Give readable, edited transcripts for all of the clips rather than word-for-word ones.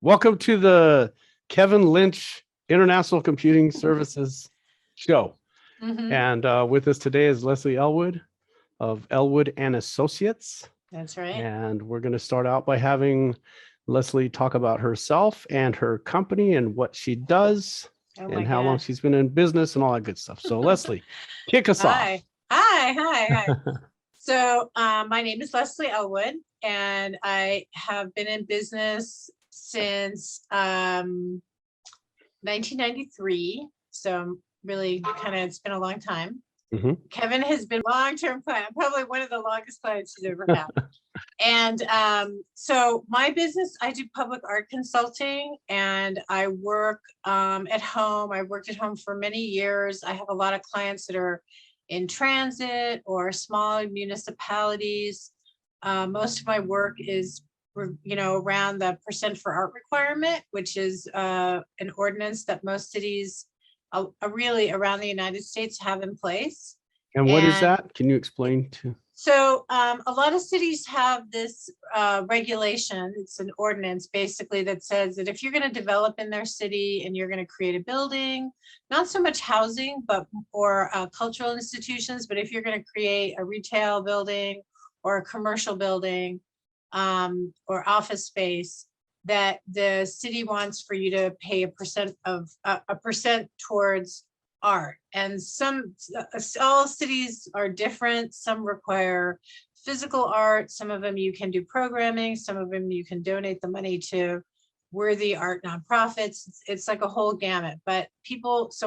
Welcome to the Kevin Lynch International Computing Services show. And with us today is Lesley Elwood of Elwood and Associates. That's right. And we're going to start out by having Lesley talk about herself and her company and what she does and how long she's been in business and all that good stuff. So Lesley, kick us off. Hi. So my name is Lesley Elwood, and I have been in business since 1993. So really it's been a long time. Kevin has been long-term client, probably one of the longest clients he's ever had. And so my business, I do public art consulting, and I work at home. I worked at home for many years. I have a lot of clients that are in transit or small municipalities. Most of my work is around the percent for art requirement, which is an ordinance that most cities really around the United States have in place. And what is that? Can you explain to? So a lot of cities have this regulation. It's an ordinance basically that says that if you're going to develop in their city and you're going to create a building, not so much housing, or cultural institutions, but if you're going to create a retail building or a commercial building, or office space, that the city wants for you to pay a percent towards art. And all cities are different. Some require physical art. Some of them you can do programming. Some of them you can donate the money to worthy art nonprofits. It's like a whole gamut. But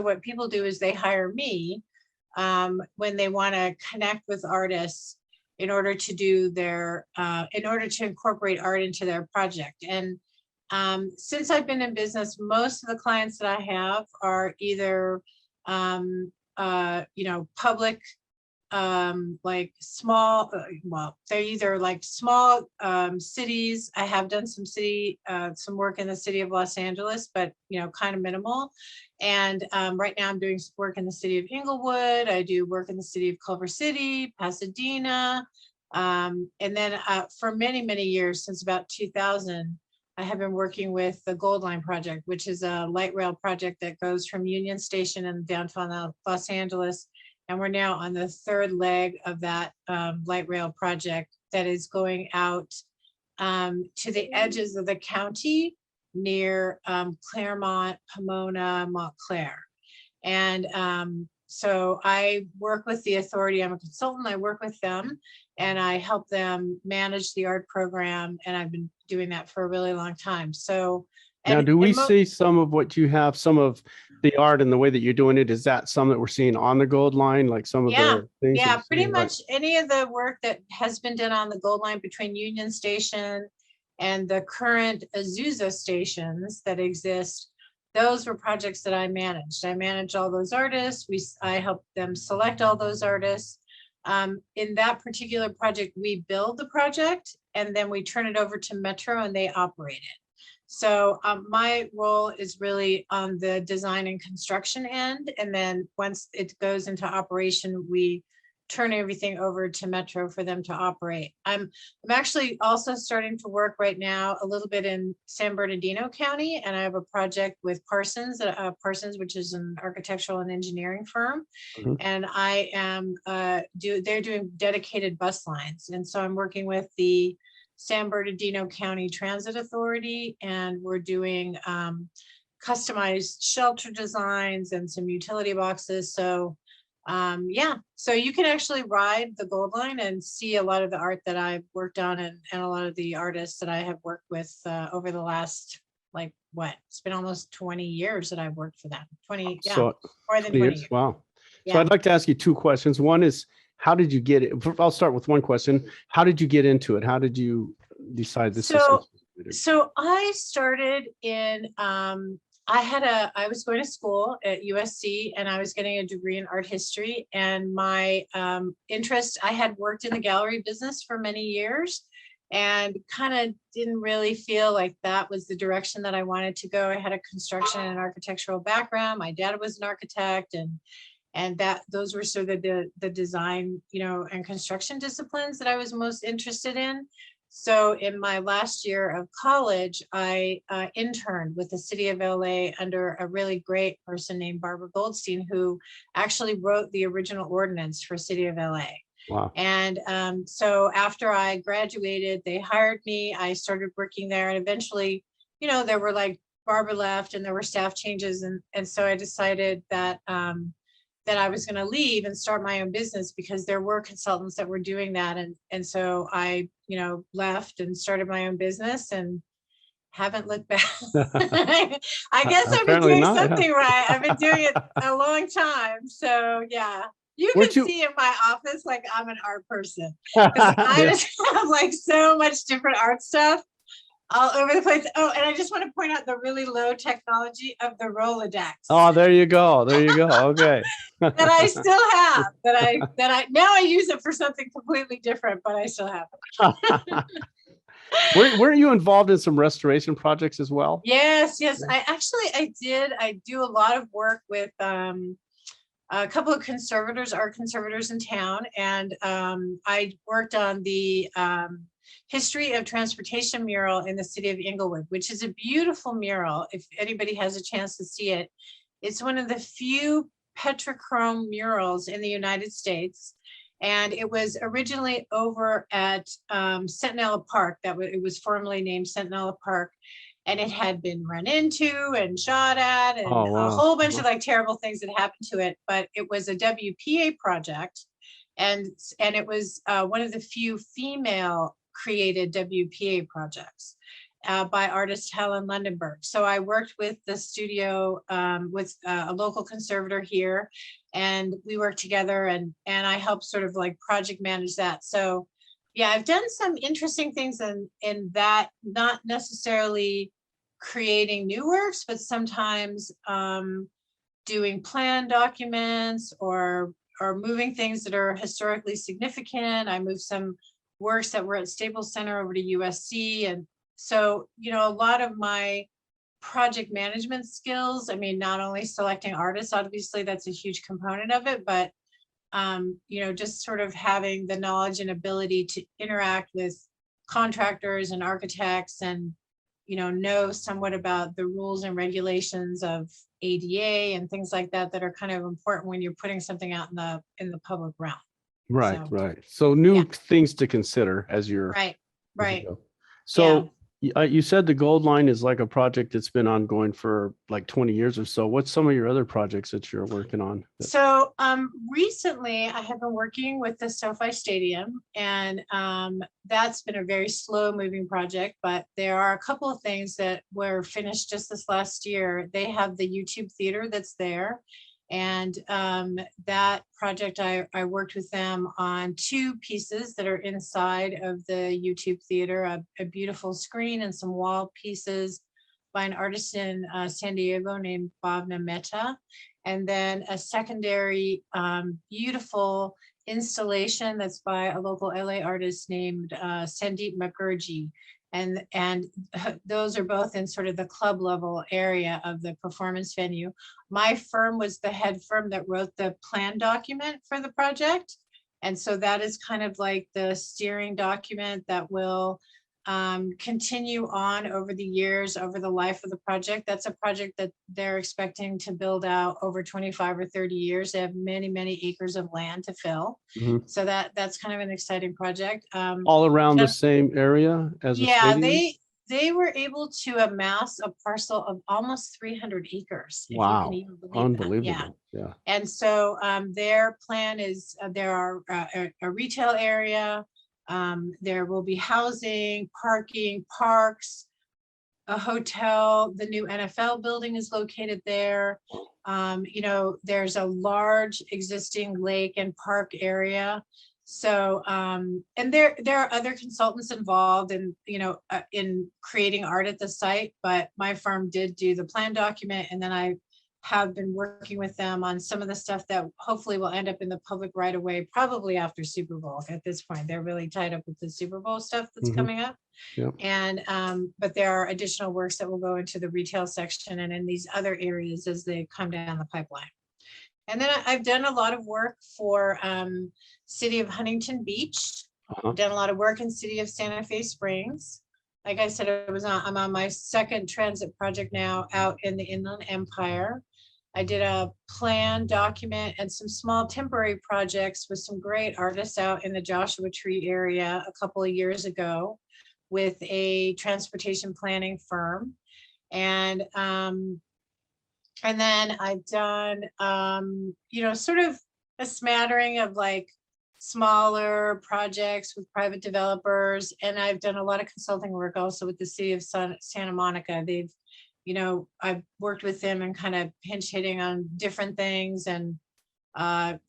what people do is they hire me when they want to connect with artists in order to incorporate art into their project. And since I've been in business, most of the clients that I have are either public, like small, they're either like small cities. I have done some work in the city of Los Angeles, but kind of minimal. And right now I'm doing work in the city of Inglewood. I do work in the city of Culver City, Pasadena. And then for many, many years, since about 2000, I have been working with the Gold Line project, which is a light rail project that goes from Union Station in downtown Los Angeles. And we're now on the third leg of that light rail project that is going out to the edges of the county near Claremont, Pomona, Montclair. And so I work with the authority. I'm a consultant. I work with them and I help them manage the art program. And I've been doing that for a really long time. So now, do we see some of what you have, some of the art and the way that you're doing it? Is that some that we're seeing on the Gold Line, like some of the things? Yeah, pretty much any of the work that has been done on the Gold Line between Union Station and the current Azusa stations that exist, those were projects that I managed. I managed all those artists. I helped them select all those artists. In that particular project, we build the project and then we turn it over to Metro and they operate it. So my role is really on the design and construction end. And then once it goes into operation, we turn everything over to Metro for them to operate. I'm actually also starting to work right now a little bit in San Bernardino County, and I have a project with Parsons, which is an architectural and engineering firm. And I am they're doing dedicated bus lines. And so I'm working with the San Bernardino County Transit Authority, and we're doing customized shelter designs and some utility boxes. So so you can actually ride the Gold Line and see a lot of the art that I've worked on and a lot of the artists that I have worked with over the last, it's been almost 20 years that I've worked for them. More than 20 years. Wow. Yeah. So I'd like to ask you two questions. One is, how did you get it? I'll start with one question. How did you get into it? How did you decide this? So I started in, I was going to school at USC and I was getting a degree in art history, and my interest, I had worked in the gallery business for many years and kind of didn't really feel like that was the direction that I wanted to go. I had a construction and architectural background. My dad was an architect, and those were sort of the design, and construction disciplines that I was most interested in. So in my last year of college, I interned with the city of LA under a really great person named Barbara Goldstein, who actually wrote the original ordinance for city of LA. Wow. And so after I graduated, they hired me. I started working there, and eventually, you know, there were like Barbara left and there were staff changes. And so I decided that that I was going to leave and start my own business, because there were consultants that were doing that. And so I, you know, left and started my own business and haven't looked back. I guess I've been Apparently doing not, yeah. something right. I've been doing it a long time. So yeah, you Where'd can you- see in my office, like I'm an art person, because I Yeah. just have like so much different art stuff all over the place. Oh, and I just want to point out the really low technology of the Rolodex. Oh, there you go. There you go. Okay. that I still have, that I now I use it for something completely different, but I still have it. Were you involved in some restoration projects as well? Yes. I do a lot of work with a couple of conservators, art conservators in town, and I worked on the history of transportation mural in the city of Inglewood, which is a beautiful mural. If anybody has a chance to see it, it's one of the few petrochrome murals in the United States. And it was originally over at Centinela Park. It was formerly named Centinela Park. And it had been run into and shot at, and Oh, wow. a whole bunch of like terrible things that happened to it. But it was a WPA project. And it was one of the few female created WPA projects by artist Helen Lundenberg. So I worked with the studio with a local conservator here, and we worked together, and I helped sort of like project manage that. So yeah, I've done some interesting things in that, not necessarily creating new works, but sometimes doing plan documents or moving things that are historically significant. I moved some works that were at Staples Center over to USC. And so, you know, a lot of my project management skills, I mean, not only selecting artists, obviously that's a huge component of it, but you know, just sort of having the knowledge and ability to interact with contractors and architects, and, you know somewhat about the rules and regulations of ADA and things like that, that are kind of important when you're putting something out in the public realm. Right, So, right. So new yeah. things to consider as you're Right. So you said the Gold Line is like a project that's been ongoing for like 20 years or so. What's some of your other projects that you're working on? So recently I have been working with the SoFi Stadium, and that's been a very slow moving project, but there are a couple of things that were finished just this last year. They have the YouTube theater that's there. And that project, I worked with them on 2 pieces that are inside of the YouTube theater, a beautiful screen and some wall pieces by an artist in San Diego named Bhavna Mehta. And then a secondary beautiful installation that's by a local LA artist named Sandeep Mukherjee. And those are both in sort of the club level area of the performance venue. My firm was the head firm that wrote the plan document for the project. And so that is kind of like the steering document that will continue on over the years, over the life of the project. That's a project that they're expecting to build out over 25 or 30 years. They have many, many acres of land to fill. Mm-hmm. So that's kind of an exciting project. All around the same area as the stadium? They were able to amass a parcel of almost 300 acres. Wow. If you can even believe Unbelievable. That. Yeah. And so their plan is there are a retail area. There will be housing, parking, parks, a hotel. The new NFL building is located there. You know, there's a large existing lake and park area. So, and there are other consultants involved in, you know, in creating art at the site, but my firm did do the plan document, and then I have been working with them on some of the stuff that hopefully will end up in the public right away, probably after Super Bowl. At this point, they're really tied up with the Super Bowl stuff that's coming up. Yep. And but there are additional works that will go into the retail section and in these other areas as they come down the pipeline. And then I've done a lot of work for City of Huntington Beach. Uh-huh. I've done a lot of work in city of Santa Fe Springs. Like I said, I'm on my second transit project now out in the Inland Empire. I did a plan document and some small temporary projects with some great artists out in the Joshua Tree area a couple of years ago with a transportation planning firm. And then I've done, sort of a smattering of like smaller projects with private developers. And I've done a lot of consulting work also with the city of Santa Monica. I've worked with them and kind of pinch hitting on different things and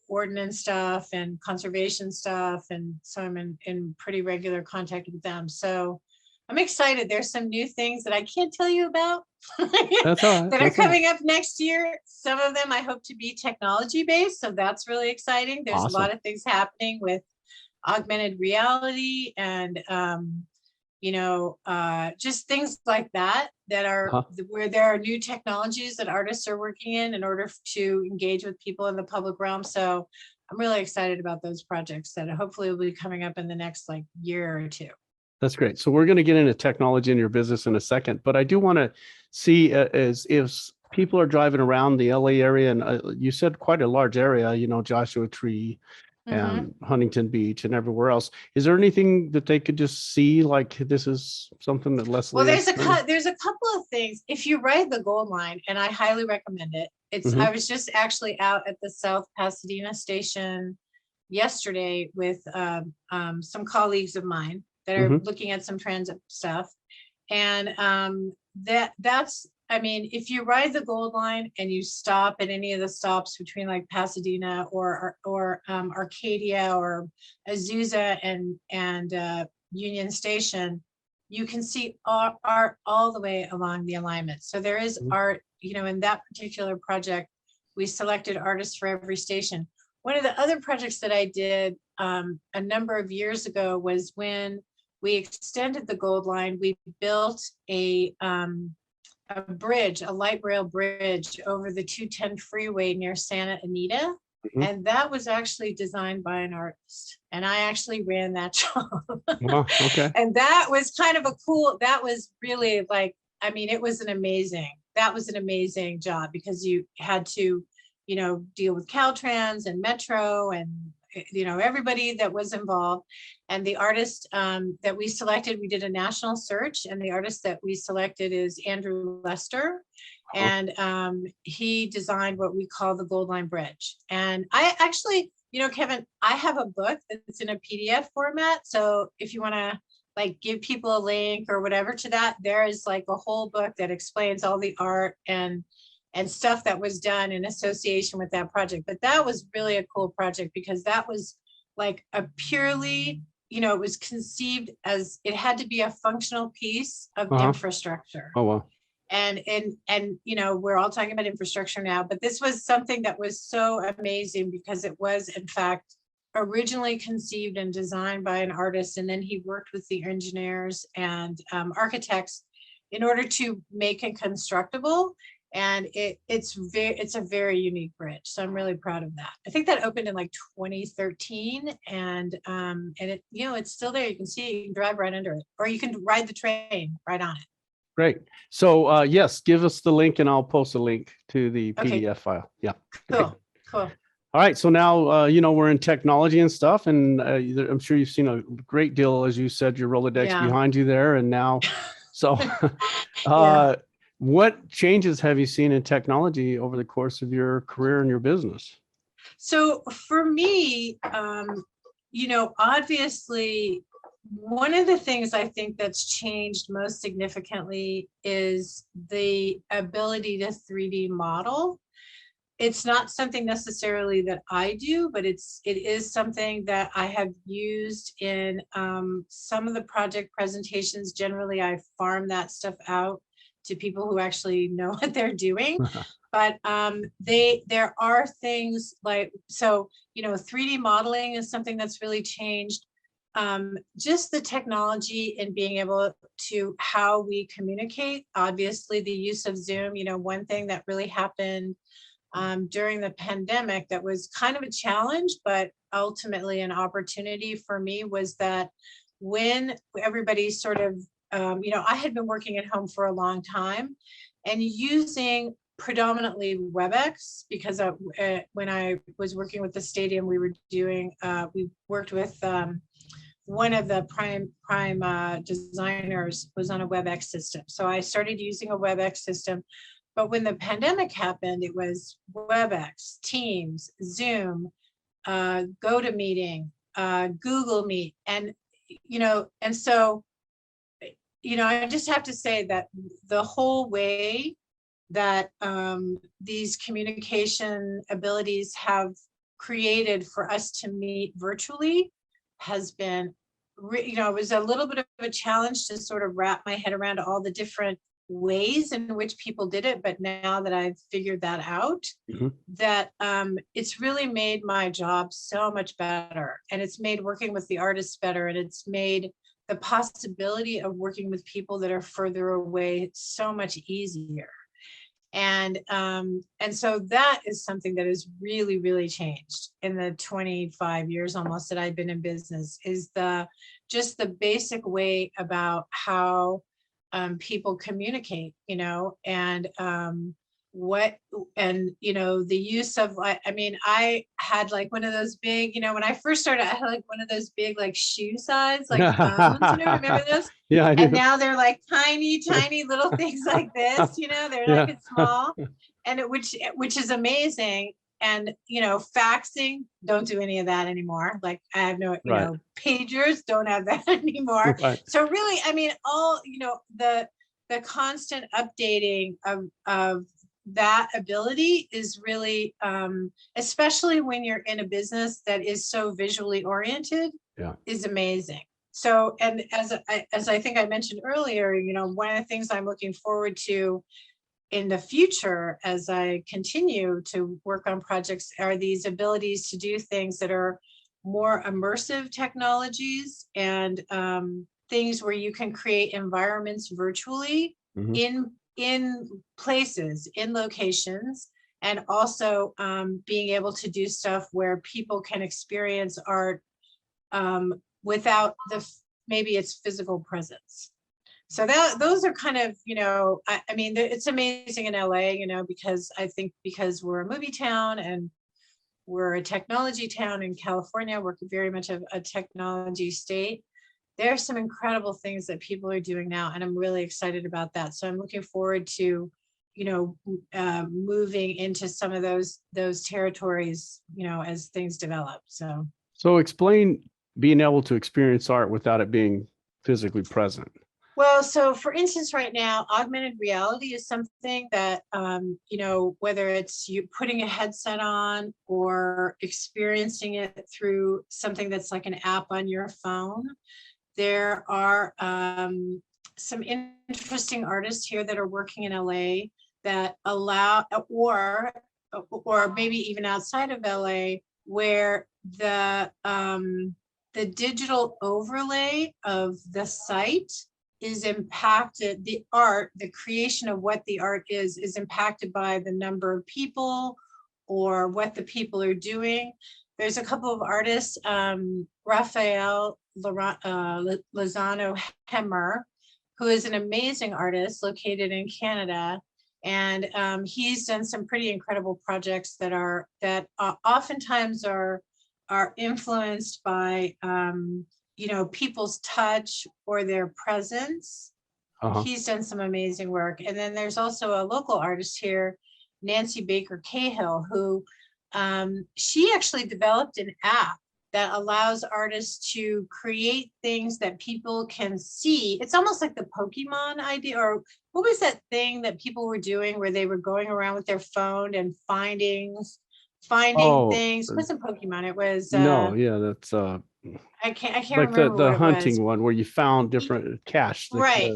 ordinance stuff and conservation stuff. And so I'm in pretty regular contact with them. So I'm excited. There's some new things that I can't tell you about That's all right. that are coming up next year. Some of them I hope to be technology based. So that's really exciting. There's Awesome. a lot of things happening with augmented reality and, just things like that are where there are new technologies that artists are working in order to engage with people in the public realm. So I'm really excited about those projects that hopefully will be coming up in the next like year or two. That's great. So we're going to get into technology in your business in a second, but I do want to see as if people are driving around the LA area, and you said quite a large area, Joshua Tree and Huntington Beach and everywhere else. Is there anything that they could just see like this is something that Lesley? Well, there's a couple of things. If you ride the Gold Line, and I highly recommend it. I was just actually out at the South Pasadena station yesterday with some colleagues of mine that are looking at some transit stuff. And if you ride the Gold Line and you stop at any of the stops between like Pasadena or Arcadia or Azusa and Union Station, you can see art all the way along the alignment. So there is art, in that particular project, we selected artists for every station. One of the other projects that I did a number of years ago was when we extended the Gold Line. We built a bridge, a light rail bridge over the 210 freeway near Santa Anita. And that was actually designed by an artist. And I actually ran that job. Wow, okay. And that was kind of that was really like, it was an amazing job because you had to, deal with Caltrans and Metro and, everybody that was involved. And the artist that we selected, we did a national search, and the artist that we selected is Andrew Lester. And he designed what we call the Gold Line Bridge. And I actually, Kevin, I have a book that's in a PDF format. So if you want to like give people a link or whatever to that, there is like a whole book that explains all the art and stuff that was done in association with that project. But that was really a cool project because that was like a purely, it was conceived as it had to be a functional piece of infrastructure. Oh, wow. And we're all talking about infrastructure now, but this was something that was so amazing because it was in fact originally conceived and designed by an artist. And then he worked with the engineers and architects in order to make it constructible. And it's a very unique bridge. So I'm really proud of that. I think that opened in like 2013 and it, it's still there. You can see it, you can drive right under it, or you can ride the train right on it. Great. So yes, give us the link and I'll post a link to the PDF file. Yeah. Cool. Cool. All right. So now, we're in technology and stuff, and I'm sure you've seen a great deal, as you said, your Rolodex behind you there. And now, so what changes have you seen in technology over the course of your career and your business? So for me, obviously, one of the things I think that's changed most significantly is the ability to 3D model. It's not something necessarily that I do, but it is something that I have used in some of the project presentations. Generally, I farm that stuff out to people who actually know what they're doing. But there are things like, 3D modeling is something that's really changed. Just the technology and being able to how we communicate. Obviously, the use of Zoom, one thing that really happened during the pandemic that was kind of a challenge, but ultimately an opportunity for me, was that when everybody sort of, I had been working at home for a long time and using predominantly WebEx, because when I was working with the stadium, we worked with one of the prime designers was on a WebEx system. So I started using a WebEx system. But when the pandemic happened, it was WebEx, Teams, Zoom, GoToMeeting, Google Meet. And, so, I just have to say that the whole way that these communication abilities have created for us to meet virtually has been, it was a little bit of a challenge to sort of wrap my head around all the different ways in which people did it. But now that I've figured that out, that it's really made my job so much better, and it's made working with the artists better, and it's made the possibility of working with people that are further away so much easier. And so that is something that has really, really changed in the 25 years almost that I've been in business, is just the basic way about how people communicate, and the use of, I had like one of those big, when I first started, I had like one of those big like shoe size like phones, remember those? Yeah, I do. And now they're like tiny little things like this, they're like it's small, and which is amazing. And faxing, don't do any of that anymore. Like I have no, pagers, don't have that anymore. Right. So really, all the constant updating of that ability is really, especially when you're in a business that is so visually oriented, is amazing. So, and as I think I mentioned earlier, one of the things I'm looking forward to in the future, as I continue to work on projects, are these abilities to do things that are more immersive technologies, and things where you can create environments virtually in places, in locations, and also being able to do stuff where people can experience art without maybe its physical presence. So those are kind of, it's amazing in LA, because I think because we're a movie town and we're a technology town in California, we're very much a technology state. There are some incredible things that people are doing now, and I'm really excited about that. So I'm looking forward to, moving into some of those territories, as things develop. So explain being able to experience art without it being physically present. Well, so for instance, right now, augmented reality is something that, whether it's you putting a headset on or experiencing it through something that's like an app on your phone, there are some interesting artists here that are working in LA that allow, or maybe even outside of LA, where the digital overlay of the site is impacted, the creation of what the art is impacted by the number of people or what the people are doing. There's a couple of artists, Raphael Lozano Hemmer, who is an amazing artist located in Canada. And he's done some pretty incredible projects that oftentimes are influenced by people's touch or their presence. He's done some amazing work. And then there's also a local artist here, Nancy Baker Cahill, who she actually developed an app that allows artists to create things that people can see. It's almost like the Pokemon idea, or what was that thing that people were doing where they were going around with their phone and finding things? It wasn't Pokemon, it was that's I can't like remember the what it hunting was. one where you found different cache. Right.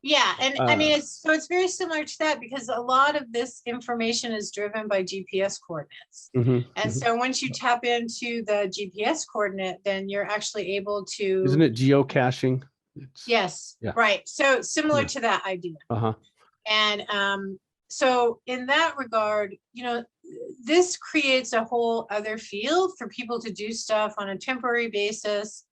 Yeah, and it's very similar to that, because a lot of this information is driven by GPS coordinates. And so once you tap into the GPS coordinate, then you're actually able to. Isn't it geocaching? Yes. Yeah. Right. So similar to that idea. And so in that regard, this creates a whole other field for people to do stuff on a temporary basis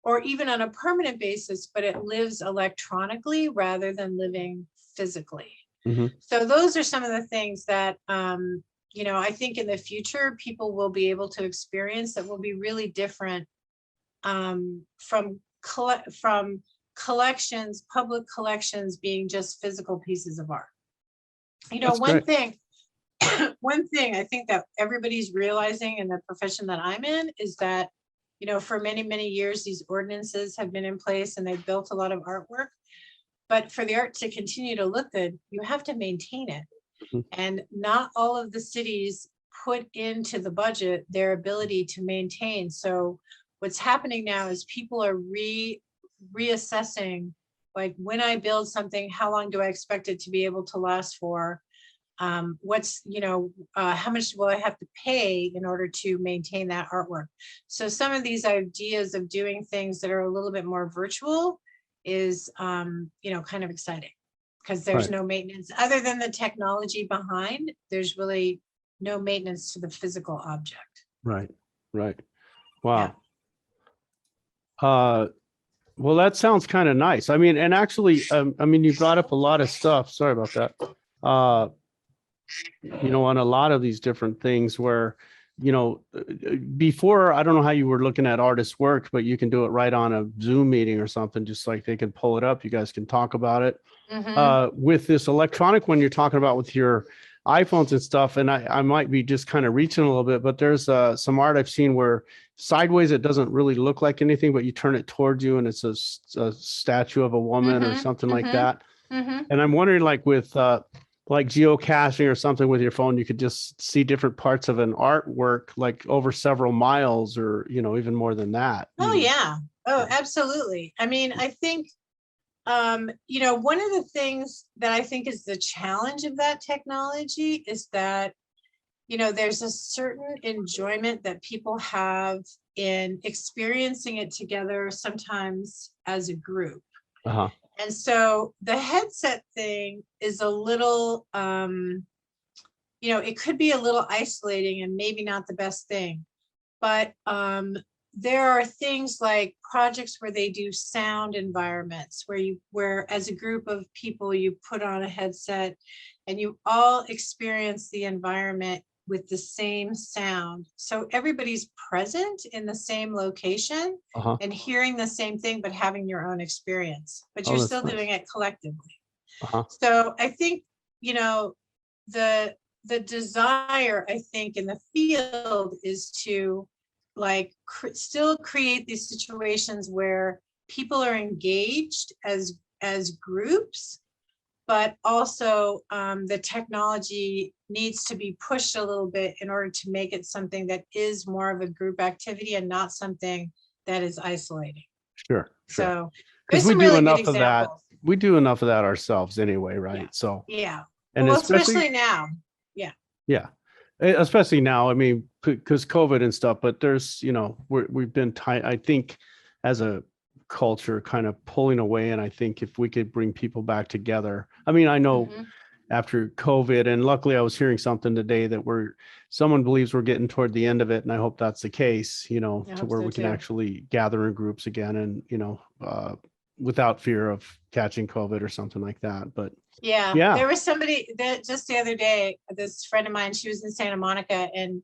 or even on a permanent basis, but it lives electronically rather than living physically. Mhm. So those are some of the things that, I think in the future, people will be able to experience that will be really different from collections, public collections being just physical pieces of art. That's great. One thing I think that everybody's realizing in the profession that I'm in is that, for many, many years, these ordinances have been in place and they've built a lot of artwork. But for the art to continue to look good, you have to maintain it. Mhm. And not all of the cities put into the budget their ability to maintain. So what's happening now is people are reassessing, like, when I build something, how long do I expect it to be able to last for? What's, how much will I have to pay in order to maintain that artwork? So some of these ideas of doing things that are a little bit more virtual is, kind of exciting, because there's Right. no maintenance other than the technology behind. There's really no maintenance to the physical object. Right. Right. Yeah. Wow. Well, that sounds kind of nice. I mean, and actually, you brought up a lot of stuff. Sorry about that. On a lot of these different things where, before, I don't know how you were looking at artists' work, but you can do it right on a Zoom meeting or something, just like they can pull it up. You guys can talk about it. With this electronic one you're talking about with your iPhones and stuff, and I might be just kind of reaching a little bit, but there's some art I've seen where sideways it doesn't really look like anything, but you turn it towards you and it's a statue of a woman or something like that. And I'm wondering, like with like geocaching or something with your phone, you could just see different parts of an artwork like over several miles or even more than that. Oh yeah. Oh, absolutely. I mean, I think one of the things that I think is the challenge of that technology is that, there's a certain enjoyment that people have in experiencing it together, sometimes as a group. Uh-huh. And so the headset thing is a little, it could be a little isolating and maybe not the best thing, but there are things like projects where they do sound environments where as a group of people, you put on a headset and you all experience the environment with the same sound. So everybody's present in the same location and hearing the same thing, but having your own experience, but you're still doing it collectively. So I think, the desire, I think, in the field is to still create these situations where people are engaged as groups, but also the technology needs to be pushed a little bit in order to make it something that is more of a group activity and not something that is isolating. Sure. So because we do enough of that. We do enough of that ourselves anyway, right? Yeah. So yeah. And well, especially now. Yeah. Yeah. Especially now, I mean, because COVID and stuff, but there's, we've been tight, I think, as a culture kind of pulling away. And I think if we could bring people back together, I mean, I know after COVID, and luckily I was hearing something today that someone believes we're getting toward the end of it. And I hope that's the case, to where we can actually gather in groups again and, without fear of catching COVID or something like that. But yeah, there was somebody that just the other day, this friend of mine, she was in Santa Monica and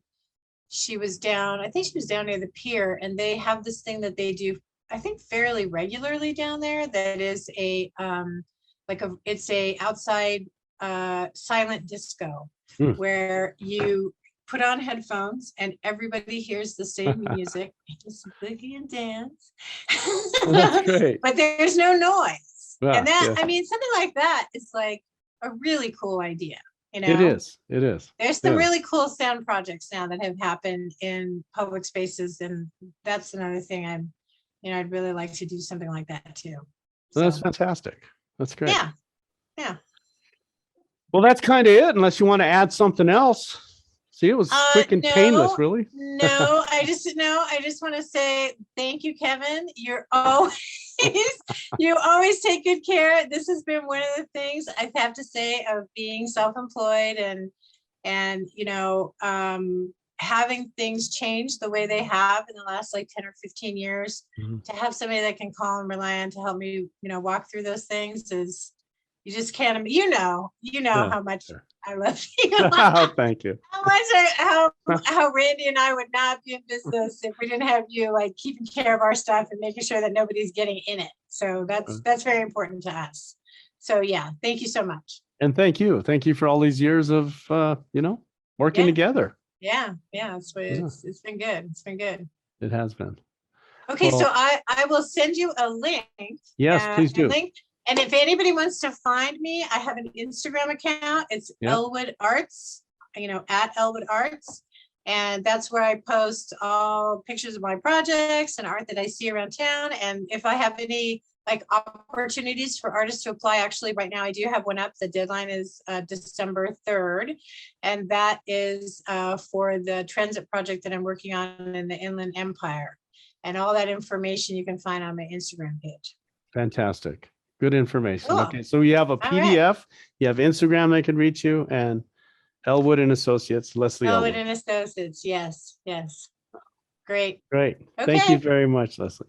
she was down, I think she was down near the pier, and they have this thing that they do, I think fairly regularly down there, that is it's a outside silent disco where you put on headphones and everybody hears the same music, just boogie and dance. That's great. But there's no noise. Yeah, and that, I mean, something like that is like a really cool idea. It is. There's some really cool sound projects now that have happened in public spaces, and that's another thing I'd really like to do something like that too. So that's fantastic. That's great. Yeah. Well, that's kind of it, unless you want to add something else. See, it was quick and painless, really. No, I just want to say thank you, Kevin. You're always, you always take good care. This has been one of the things I have to say of being self-employed and having things change the way they have in the last like 10 or 15 years. Mhm. To have somebody that can call and rely on to help me, walk through those things is, you just can't, Yeah, how much sure. I love you. Oh, thank you. How Randy and I would not be in business if we didn't have you like keeping care of our stuff and making sure that nobody's getting in it. So that's very important to us. So yeah, thank you so much. And thank you. Thank you for all these years of, working Yeah. together. Yeah, it's been good. It's been good. It has been. Okay, so Well, I will send you a link. yes, please do. And if anybody wants to find me, I have an Instagram account. It's Yep. Elwood Arts, at Elwood Arts. And that's where I post all pictures of my projects and art that I see around town. And if I have any like opportunities for artists to apply, actually right now I do have one up. The deadline is December 3rd. And that is for the transit project that I'm working on in the Inland Empire. And all that information you can find on my Instagram page. Fantastic. Good information. Cool. Okay, so you have a PDF, you have Instagram that can reach you, and Elwood and Associates, Lesley Elwood Elwood. and Associates. Yes. Great. Great. Thank you very much, Lesley.